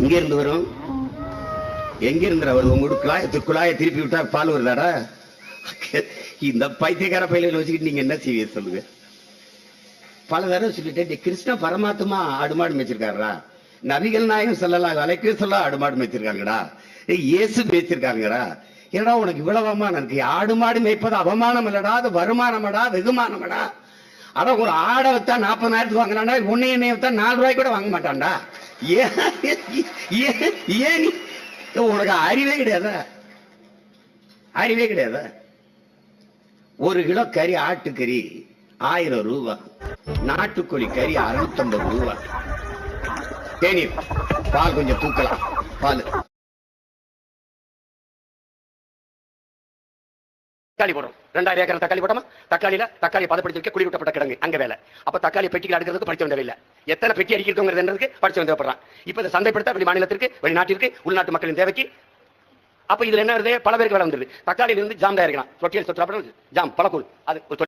இங்க இருந்து வரும். எங்க இருந்து வருது? உங்களோட குழாயை திருப்பி விட்டா பால் வருதாடா? இந்த பைத்தியக்கார பயில வச்சுக்கிட்டு நீங்க என்ன செய்வீங்க சொல்லுங்க. பல தடவை சொல்லிட்டு கிருஷ்ண பரமாத்மா ஆடுமாடு மேய்ச்சிருக்காரா? நபிகள் நாயகம் சொல்லலாம் வலைக்கு சொல்ல ஆடுமாடு மேய்ச்சிருக்காங்கடா. இயேசு மேய்ச்சிருக்காங்கடா. ஏன்னா உனக்கு இவ்வளவு அவமானம் இருக்கு. ஆடு மாடு மேய்ப்பது அவமானம் இல்லடா, அது வருமானமடா, வெகுமானமடா. அதான் ஒரு ஆடை வச்சா 40,000 வாங்கினாண்டா, உன்னைய வச்சா 4 ரூபாய்க்கு கூட வாங்க மாட்டான்டா. ஏன் உனக்கு அறிவே கிடையாது? அறிவே கிடையாது. 1 கிலோ கறி, ஆட்டுக்கறி 1000 ரூபாய், நாட்டுக்கோழி கறி 650 ரூபாய். தேநீர் பால் கொஞ்சம் தூக்கலாம். பால் தக்காளி போடுறோம். 2000 ஏக்கர் தக்காளி போட்டோமா? தக்காளி பதப்படுத்தி வைக்க குடி விட்டப்பட்ட கிடங்கு அங்க வேலை. அப்ப தக்காளி பெட்டிகள் அடுக்கிறதுக்கு படிச்ச வேண்டிய இல்லை. எத்தனை பெட்டி அடிக்கிறதுங்கிறது படிச்ச தேவைப்படுறான். இப்ப இதை சந்தைப்படுத்த வெளி மாநிலத்திற்கு, வெளிநாட்டிற்கு, உள்நாட்டு மக்களின் தேவைக்கு. அப்ப இதுல என்ன வருது? பல பேருக்கு வேலை வந்துருது. தக்காளியில இருந்து ஜாம் தயாரிக்கலாம். தொட்டியல் சொத்து ஜாம் பழக்கூழ் அது